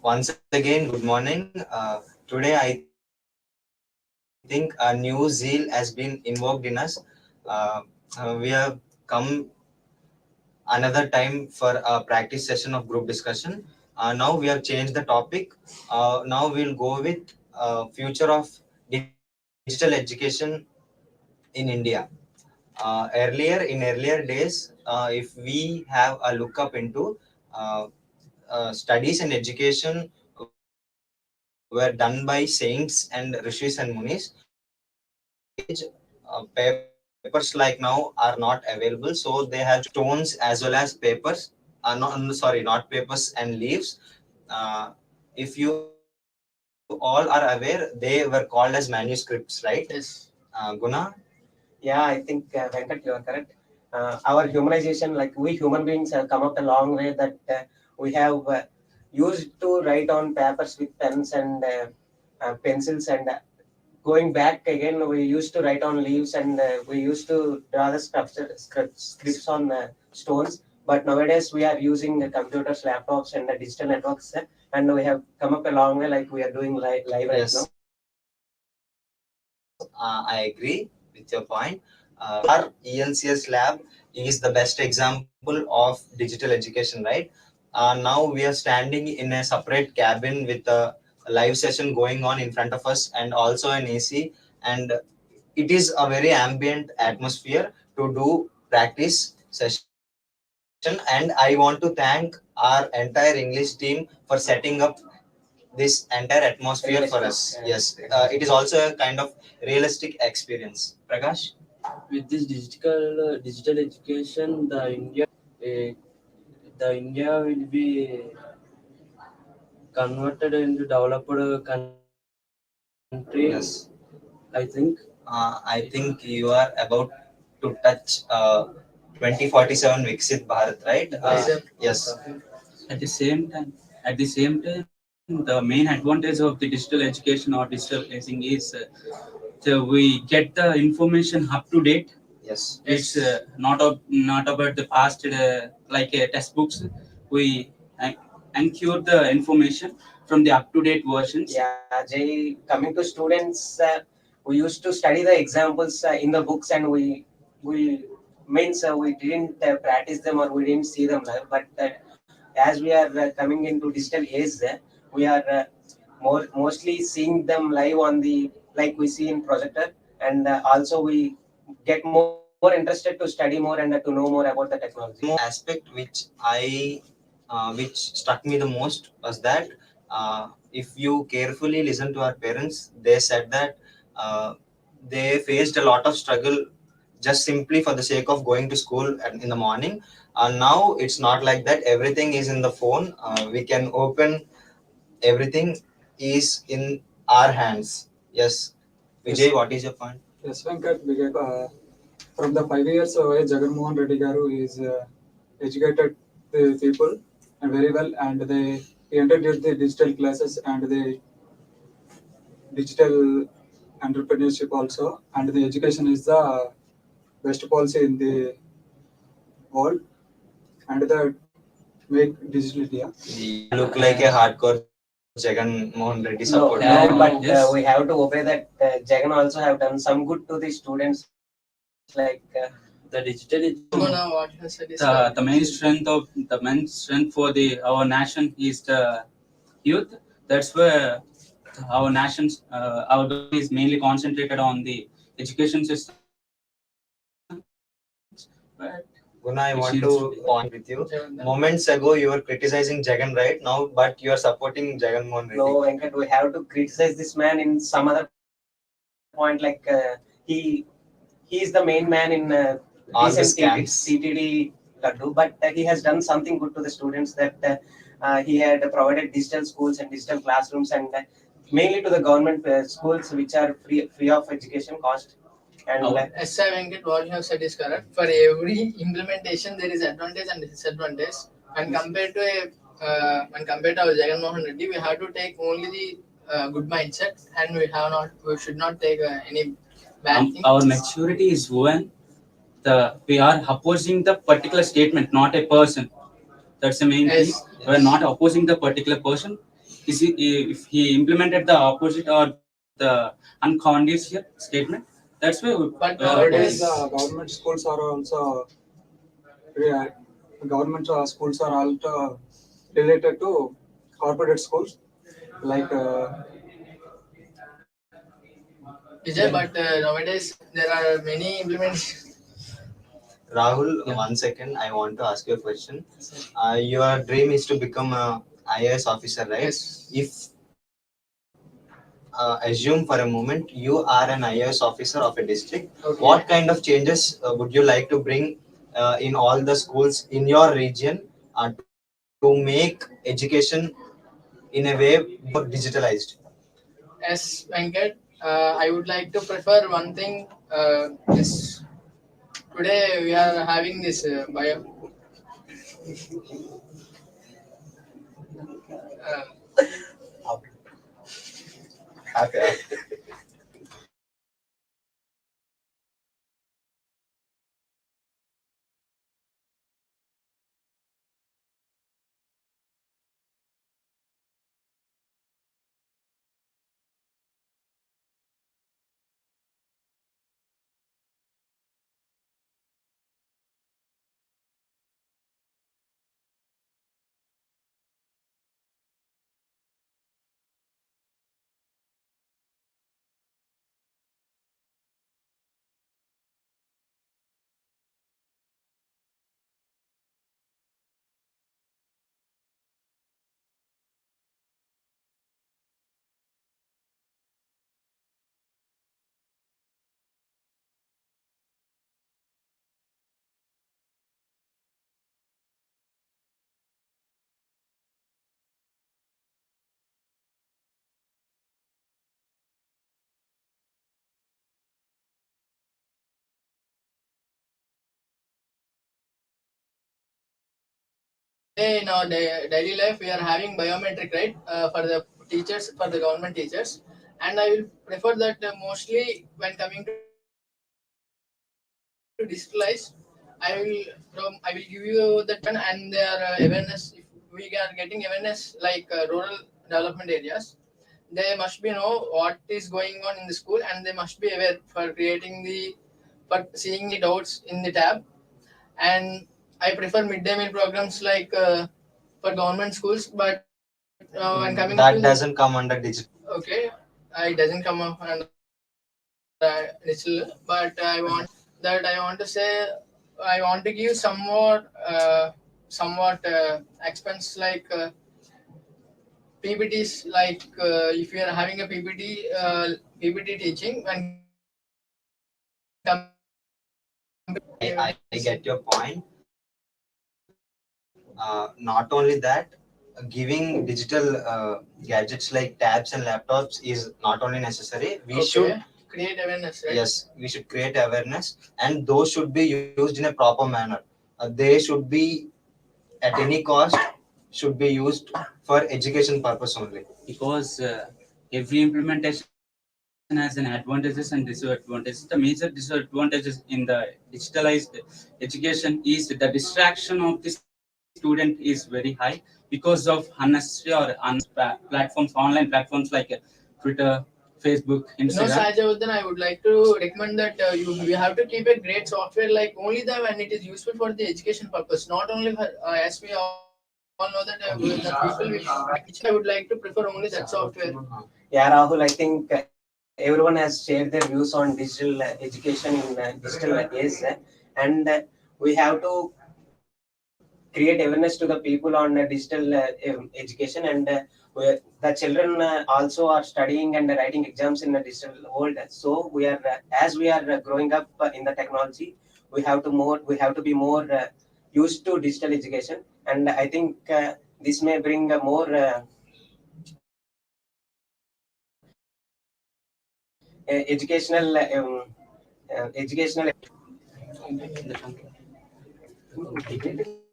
Once again, good morning. Today, I think a new zeal has been invoked in us. We have come another time for a practice session of group discussion. Now we have changed the topic. Now we'll go with future of digital education in India. In earlier days, if we have a look up into uh, studies and education were done by saints and rishis and munis. But papers like now are not available, so they have chosen stones as well as papers. Not papers and leaves. If you all are aware, they were called as manuscripts, right? Yes. Guna? Yeah, I think Venkat, you are correct. Our humanization, like we human beings, have come up a long way that we have used to write on papers with pens and pencils, and going back again, we used to write on leaves, and we used to draw the scripts on stones. But nowadays, we are using computers, laptops, and digital networks, and we have come up a long way, like we are doing live right now. Yes, I agree with your point. Our ELCS lab is the best example of digital education, right? Now we are standing in a separate cabin with a live session going on in front of us and also an AC. And it is a very ambient atmosphere to do practice session. And I want to thank our entire English team for setting up this entire atmosphere for us. Yes, it is also a kind of realistic experience. Prakash? With this digital education, uh, the India will be converted into developed country. Yes. I think. I think you are about to touch 2047 Viksit Bharat, right? Yes. At the same time, the main advantage of the digital education or digital learning is so we get the information up to date. Yes. It's not about the past like textbooks. We ensure the information from the up to date versions. Yeah, Jay, coming to students, we used to study the examples in the books, and we means we didn't practice them or we didn't see them live. But as we are coming into digital age, we are mostly seeing them live on the like we see in projector, and also we get more interested to study more and to know more about the technology. Aspect which struck me the most was that if you carefully listen to our parents, they said that uh, they faced a lot of struggle just simply for the sake of going to school in the morning. Now it's not like that. Everything is in the phone. We can open everything is in our hands. Yes. Vijay, what is your point? Yes, Venkat, from the 5 years away, Jagannath Reddy Garu is educated the people and very well, and they introduced the digital classes and the digital entrepreneurship also, and the education is the best policy in the world, and the make digital India. You look like a hardcore Jagan Mohan Reddy supporter. No, but Yes. we have to obey that. Jagan also have done some good to the students, like The digital Guna, what you said is the main strength for the our nation is the youth. That's where our nation's our government is mainly concentrated on the education system. But Guna, I it want seems to to be. point with you. Moments ago, you were criticizing Jagan right now, but you are supporting Jagan Mohan Reddy. no, Venkat, we have to criticize this man in some other point. Like he is the main man in All the recent scams. CTD Laddu, but he has done something good to the students that he had provided digital schools and digital classrooms, and mainly to the government schools which are free of education cost. And SI Venkat, what you have said is correct. For every implementation, there is advantage and disadvantage. And compared to our Jagan Mohan Reddy, we have to take only the good mindset, and we should not take any bad thing. Our maturity is when we are opposing the particular statement, not a person. That's the main Yes, thing. We are not opposing the particular person. Is he, if he implemented the opposite or the unconditional statement, that's why. But Nowadays, nowadays, government schools are also yeah, government schools are also related to corporate schools like Vijay, but nowadays there are many implements. Rahul, Yeah. 1 second. I want to ask you a question. Your dream is to become a IAS officer, right? Yes. If assume for a moment you are an IAS officer of a district, Okay. what kind of changes would you like to bring in all the schools in your region to make education in a way more digitalized? Yes, Venkat, I would like to prefer one thing. This today we are having this bio. Okay. In our daily life, we are having biometric, right? For the teachers, for the government teachers, and I will prefer that mostly when coming to digitalize. I will give you that one and their awareness. If we are getting awareness like rural development areas, they must be know what is going on in the school, and they must be aware for creating the for seeing the doubts in the tab. And I prefer midday meal programs like for government schools, but when coming to That the doesn't come under digital. okay, it doesn't come up under digital, but I want to say I want to give some more somewhat expense like PPTs like if you are having a PPT teaching and I get your point. Not only that, giving digital gadgets like tabs and laptops is not only necessary. We should create awareness, right? yes, we should create awareness, and those should be used in a proper manner. They should be at any cost should be used for education purpose only. Because every implementation has an advantages and disadvantages. The major disadvantages in the digitalized education is the distraction of the student is very high because of unnecessary or platforms, online platforms like Twitter, Facebook, Instagram. Sajavuddin, I would like to recommend that you have to keep a great software like only the when it is useful for the education purpose, not only for as we all know that the people will. I would like to prefer only that software. Yeah, Rahul, I think everyone has shared their views on digital education in digital age, and we have to create awareness to the people on digital education, and the children also are studying and writing exams in the digital world. So we are as we are growing up in the technology, we have to be more used to digital education, and I think this may bring a more educational educational